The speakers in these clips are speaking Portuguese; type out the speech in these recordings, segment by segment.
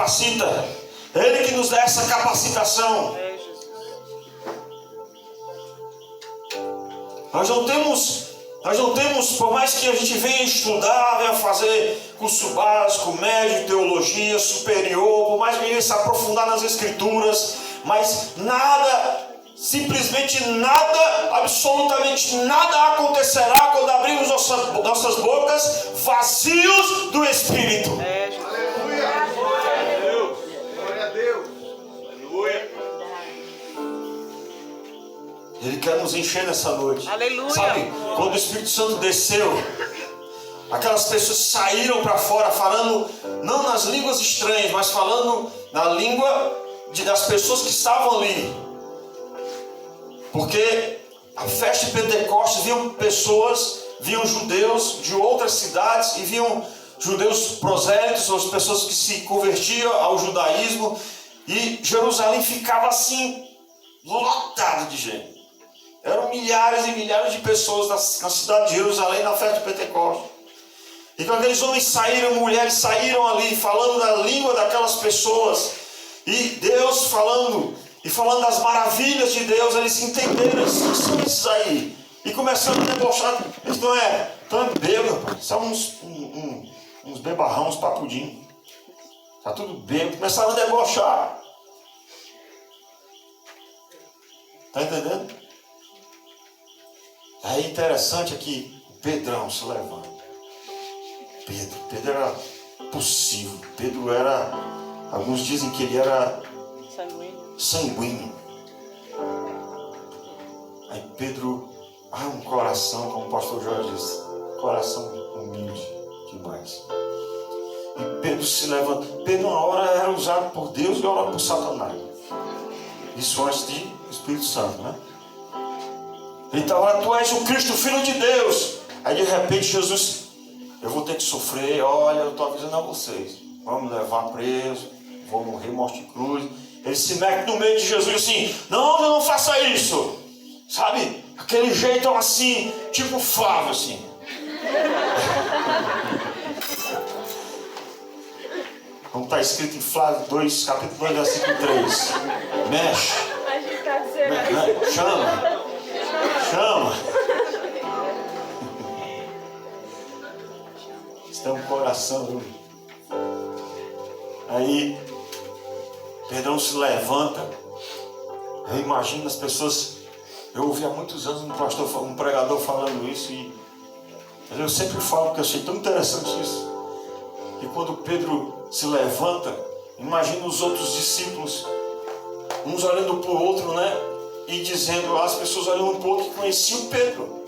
capacita. Ele que nos dá essa capacitação. Nós não temos, por mais que a gente venha estudar, venha fazer curso básico, médio, teologia, superior, por mais que venha se aprofundar nas escrituras, mas nada, simplesmente nada, absolutamente nada acontecerá quando abrirmos nossas bocas vazios do Espírito. Aleluia! Glória a Deus! Glória a Deus! Aleluia! Ele quer nos encher nessa noite. Aleluia. Sabe, quando o Espírito Santo desceu, aquelas pessoas saíram para fora falando, não nas línguas estranhas, mas falando na língua das pessoas que estavam ali. Porque a festa de Pentecostes viam judeus de outras cidades e viam judeus prosélitos, as pessoas que se convertiam ao judaísmo, e Jerusalém ficava assim, lotado de gente. Eram milhares e milhares de pessoas na cidade de Jerusalém na festa de Pentecostes. E quando aqueles homens saíram, mulheres saíram ali, falando da língua daquelas pessoas, e Deus falando das maravilhas de Deus, eles se entenderam, esses são esses aí. E começaram a debochar. Eles não é bêbado, rapaz. São uns bebarrão, uns papudinhos. Está tudo bêbado. Começaram a debochar. Está entendendo? Aí interessante é que Pedrão se levanta. Pedro era possível. Pedro era, alguns dizem que ele era sanguíneo. Aí Pedro, um coração, como o pastor Jorge disse, coração humilde demais. E Pedro se levanta. Pedro uma hora era usado por Deus e uma hora por Satanás. Isso antes de Espírito Santo, né? Ele estava, tu és o Cristo, o Filho de Deus. Aí de repente Jesus, eu vou ter que sofrer, olha, eu estou avisando a vocês. Vamos levar preso, vou morrer, morte de cruz. Ele se mete no meio de Jesus assim, não faça isso. Sabe, aquele jeito assim, tipo Flávio assim. Como está escrito em Flávio 2, capítulo 2, versículo 3. Mexe. Chama. Isso é um coração, viu? Aí Pedrão se levanta. Eu imagino as pessoas. Eu ouvi há muitos anos um pregador falando isso, e eu sempre falo porque eu achei tão interessante isso. Que quando Pedro se levanta, imagina os outros discípulos, uns olhando para o outro, né? E dizendo, as pessoas olhando para o outro que conheciam Pedro.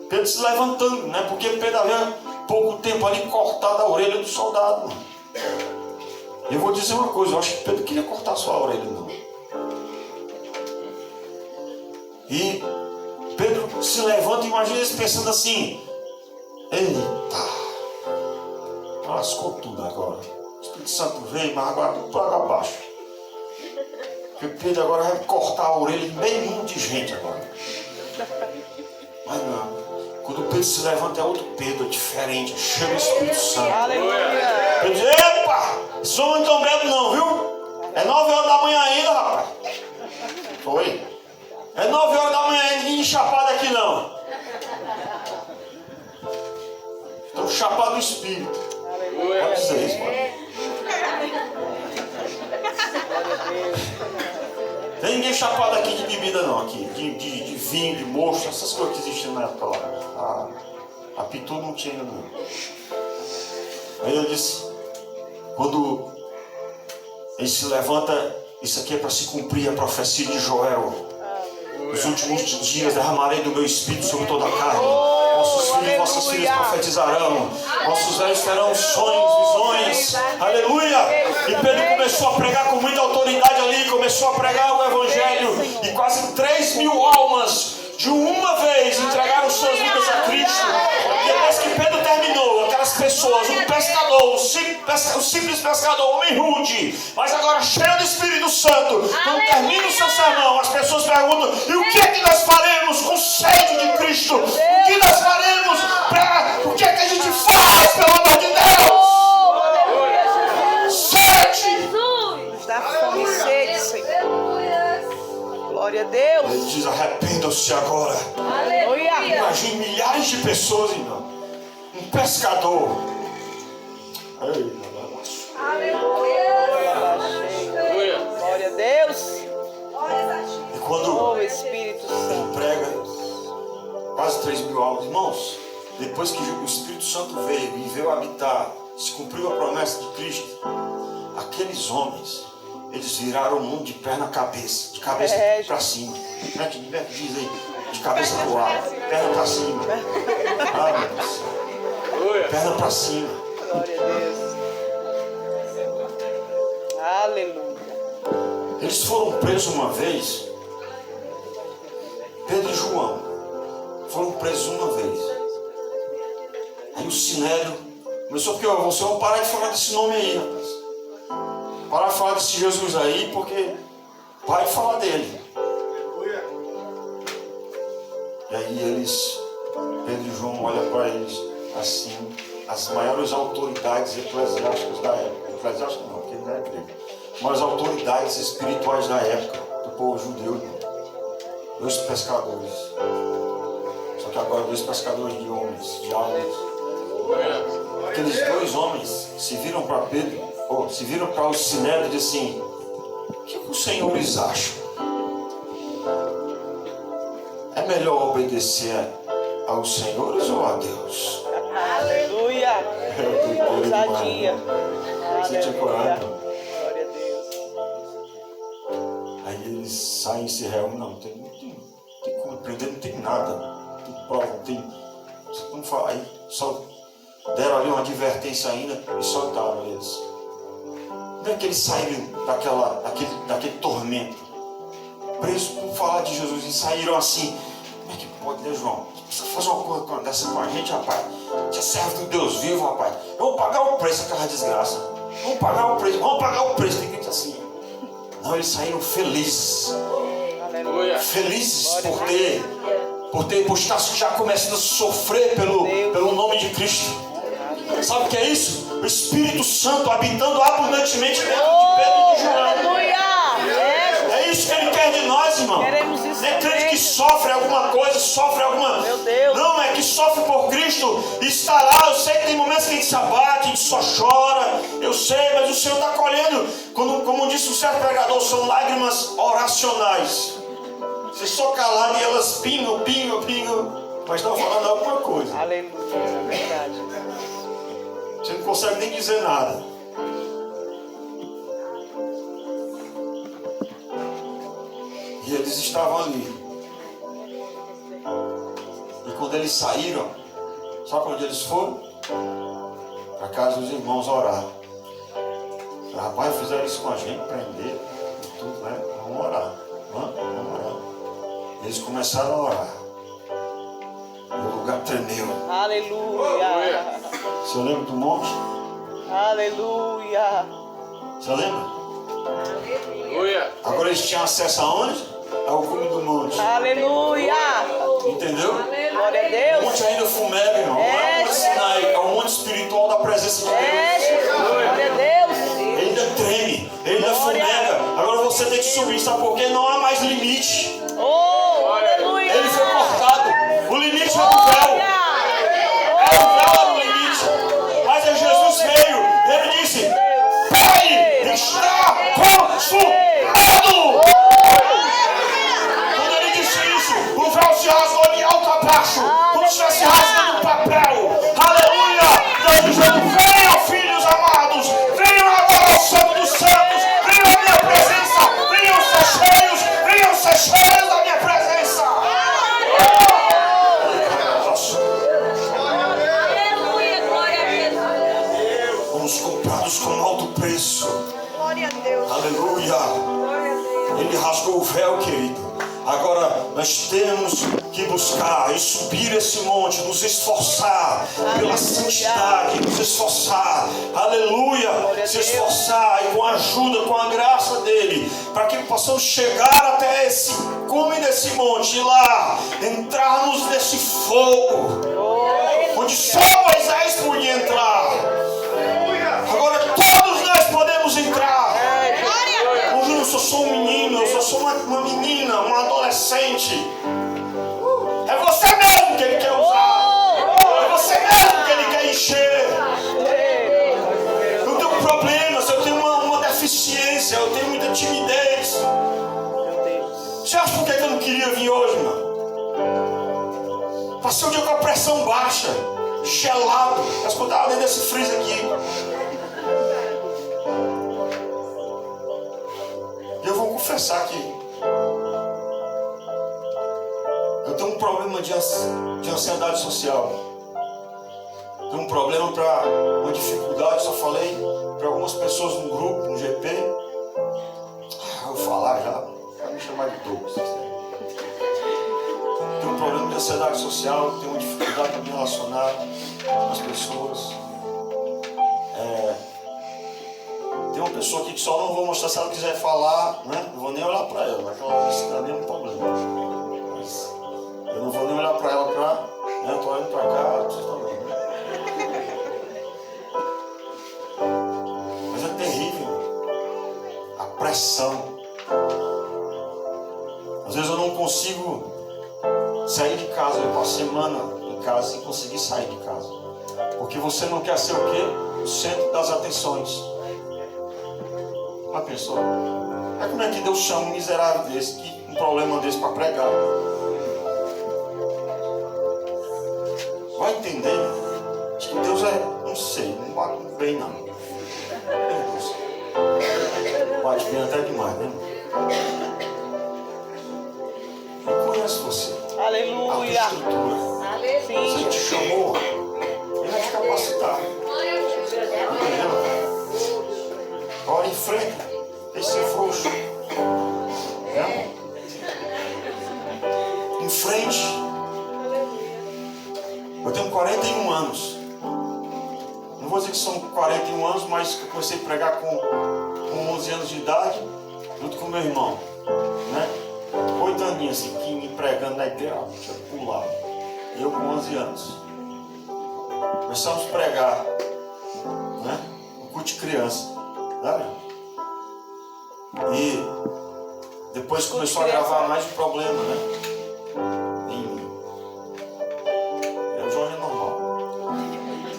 Pedro se levantando, né? Porque Pedro havia pouco tempo ali cortado a orelha do soldado. Eu vou dizer uma coisa, eu acho que Pedro queria cortar sua orelha, não. E Pedro se levanta e imagina eles pensando assim, eita, lascou tudo agora. O Espírito Santo veio, mas agora tudo por água abaixo. Porque Pedro agora vai cortar a orelha de meio mundo de gente agora. Mas não. Quando Pedro se levanta é outro Pedro, é diferente, é cheio do Espírito Santo. Aleluia. Pedro diz, epa, esse homem não tão bebo não, viu? É 9 horas da manhã ainda, rapaz. Foi? É 9 horas da manhã ainda, ninguém chapado aqui não. Estou chapado do Espírito. Pode dizer isso, mano. Tem ninguém chapado aqui de bebida não, aqui, de vinho, de mocho, essas coisas que existem na época lá. A pitu não tinha não. Aí eu disse, quando ele se levanta, isso aqui é para se cumprir a profecia de Joel. Nos últimos dias derramarei do meu espírito sobre toda a carne. Nossos filhos e vossas filhas profetizarão. Nossos velhos terão sonhos, visões. Aleluia! E Pedro começou a pregar com muita autoridade ali. Começou a pregar o evangelho. E quase 3.000 almas de uma vez entregaram suas vidas a Cristo. E depois que Pedro terminou, aquelas pessoas, um pescador, um simples pescador, um homem rude, mas agora cheio do Espírito Santo, quando termina o seu sermão, as pessoas perguntam, e o que é que nós faremos com sede de Cristo? O que nós faremos? O que é que a gente faz, pelo amor de Deus? Sede Glória a Deus. Ele diz, arrependam-se agora. Aleluia. Imagine milhares de pessoas, irmão. Um pescador. Ei, Glória a Deus. e quando Oh, Espírito ele Santo. prega, quase 3.000 almas. Irmãos, depois que o Espírito Santo veio e veio habitar, se cumpriu a promessa de Cristo, aqueles homens, eles viraram o mundo de pé na cabeça, de cabeça para cima. Como é que diz aí? De cabeça para o ar, perna para cima. Ah, meu Deus. Perna para cima. Glória a Deus. Aleluia. Eles foram presos uma vez. Pedro e João foram presos uma vez. Aí o Sinédrio começou, porque você vai parar de falar desse nome aí, rapaz. Parar de falar desse Jesus aí, porque para de falar dele. E aí eles, Pedro e João olham para eles assim, as maiores autoridades eclesiásticas da época. Eclesiásticas não, porque ele não é grego. Mas autoridades espirituais da época, do povo judeu, dois pescadores. Só que agora 2 pescadores de homens, de almas. Aqueles 2 homens se viram para Pedro, ou se viram para o Sinédrio e disseram assim: o que os senhores acham? É melhor obedecer aos senhores ou a Deus? Aleluia. Ousadia. Você tinha coragem? Glória a Deus. Aí eles saem e se reúnem. Não tem como prender, não tem nada. Não tem prova, não tem. Como falar? Aí só deram ali uma advertência ainda e soltaram eles. Não é que eles saíram daquele tormento, presos por falar de Jesus, e saíram assim. Como é que pode, né, João? Precisa fazer uma coisa dessa com a gente, rapaz. Você é servo do Deus vivo, rapaz. Vamos pagar o preço daquela desgraça. Vamos pagar o preço. Tem que dizer assim. Não, eles saíram felizes. Aleluia. Felizes por estar já começando a sofrer pelo nome de Cristo. Sabe o que é isso? O Espírito Santo habitando abundantemente dentro de Pedro e de João. Aleluia. É isso que Ele quer de nós, irmão. Queremos isso. Não é crente que sofre alguma coisa, sofre alguma... Meu Deus. Não, é que sofre por Cristo, está lá. Eu sei que tem momentos que a gente se abate, a gente só chora. Eu sei, mas o Senhor está colhendo. Como disse um certo pregador, são lágrimas oracionais. Você só calado e elas pingam. Mas estão falando alguma coisa. Aleluia. É verdade. Você não consegue nem dizer nada. E eles estavam ali. E quando eles saíram, sabe onde eles foram? Para casa dos irmãos orar. Rapaz, fizeram isso com a gente, prender, tudo, né? Vamos orar. Vamos orar. Eles começaram a orar. E o lugar tremeu. Aleluia. Você lembra do monte? Aleluia. Você lembra? Agora eles tinham acesso aonde? Ao cume do monte. Aleluia. Entendeu? Glória a O Deus. monte ainda fumega, irmão. Não é um monte Sinai, é um monte espiritual da presença de Deus. Glória a Deus. Ele ainda treme, ele ainda fumega. Agora você tem que subir, sabe por quê? Não há mais limite. Oh, aleluia. Ele foi cortado. O limite é o véu. É o véu era o limite. Mas aí Jesus veio. Ele disse: Pai, está consumado. Quando ele disse isso, o véu se rasgou de alto a baixo, como se estivesse rasgando um papel. Aleluia! Deus dizendo: venham, filhos amados, venham agora ao Santo dos Santos, venham à minha presença, venham ser cheios da minha presença. Fomos comprados com alto preço. Glória a Deus. Aleluia! Ele rasgou o véu, querido. Agora nós temos que buscar e subir esse monte, nos esforçar pela santidade, nos esforçar, aleluia, se esforçar e com a ajuda, com a graça dele, para que possamos chegar até esse cume desse monte e lá entrarmos nesse fogo, onde só Moisés podia entrar. Agora todos nós podemos entrar. Eu só sou um menino, eu só sou uma menina, uma gente. É você mesmo que Ele quer usar. É você mesmo que Ele quer encher. Eu tenho problemas, eu tenho uma deficiência, eu tenho muita timidez. Você acha por que eu não queria vir hoje, mano? Passei o dia com a pressão baixa, gelado. Eu escutava dentro desse freezer aqui. E eu vou confessar que eu tenho um problema de ansiedade social. Tenho um problema uma dificuldade, só falei para algumas pessoas no grupo, no GP. Eu vou falar já, para me chamar de Douglas. Tenho um problema de ansiedade social, tenho uma dificuldade de me relacionar com as pessoas. Tem uma pessoa aqui que só não vou mostrar se ela quiser falar, né? Não vou nem olhar para ela, que ela disse que não é nenhum problema. Mas eu não vou nem olhar para ela né? Eu tô olhando para cá, vocês estão vendo, né? Mas é terrível a pressão. Às vezes eu não consigo sair de casa, eu passo semana em casa sem conseguir sair de casa. Porque você não quer ser o quê? O centro das atenções. Já pensou? Mas como é que Deus chama um miserável desse, um problema desse para pregar? Vai entender? Acho que Deus não sei, não bate bem não. Meu Deus. Bate bem até demais, né? Eu conheço você. Aleluia. A tua estrutura. Você te chamou. Ele vai te capacitar. Entendeu? Ora, enfrenta. Deixa ser frouxo. É? Em frente. Eu tenho 41 anos. Não vou dizer que são 41 anos, mas eu comecei a pregar com 11 anos de idade, junto com meu irmão. Né? 8 aninhos assim, me pregando na igreja, tinha pulado. Eu com 11 anos. Começamos a pregar. Né? No culto de criança. Sabe? E depois começou a gravar mais um problema, né? Em mim. O Jorge é normal.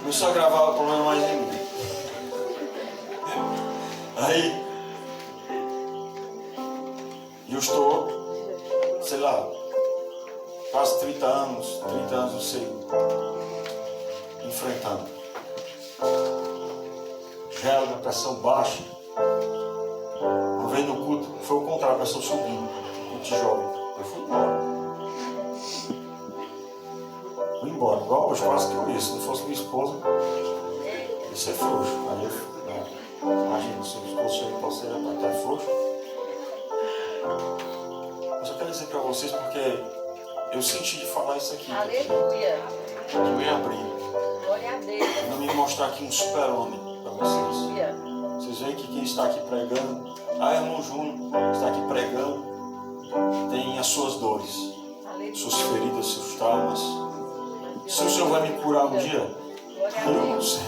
Começou a gravar o problema mais em mim. Aí eu estou, sei lá, quase 30 anos, não sei, enfrentando. Gelo, minha pressão baixa. Uma vez no culto, foi o contrário, a pessoa subindo, no culto de jovem. Eu fui embora. Fui embora, igual hoje, quase que eu ia. Se não fosse minha esposa, ia ser frouxo. Aí imagina, se o esposo chega para você, já está frouxo. Mas eu quero dizer para vocês, porque eu senti de falar isso aqui. Aleluia. Que me abrir. Glória a Deus. Não me mostrar aqui um super-homem para vocês. Aleluia. Vocês veem que quem está aqui pregando, irmão Júnior, está aqui pregando, tem as suas dores, suas feridas, seus traumas. Se o Senhor vai me curar um dia, eu não sei.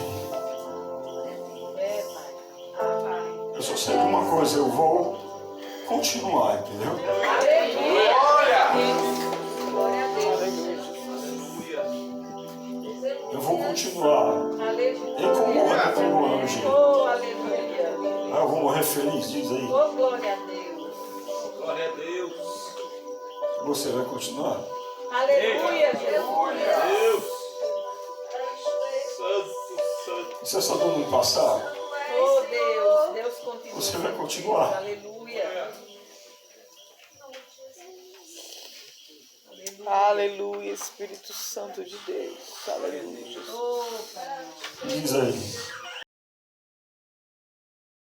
Eu só sei que uma coisa, eu vou continuar, entendeu? Glória a Deus. Eu vou continuar. Eu vou morrer continuando, gente. Oh, aleluia. Eu vou morrer feliz, diz aí. Oh, glória a Deus. Glória a Deus. Você vai continuar? Aleluia, Jesus. Deus. Santo, santo. E se essa dor não passar, Oh, Deus. Deus continua. você vai continuar. Aleluia. Aleluia, Espírito Santo de Deus. Aleluia, Jesus. Oh, Pai. Diz aí.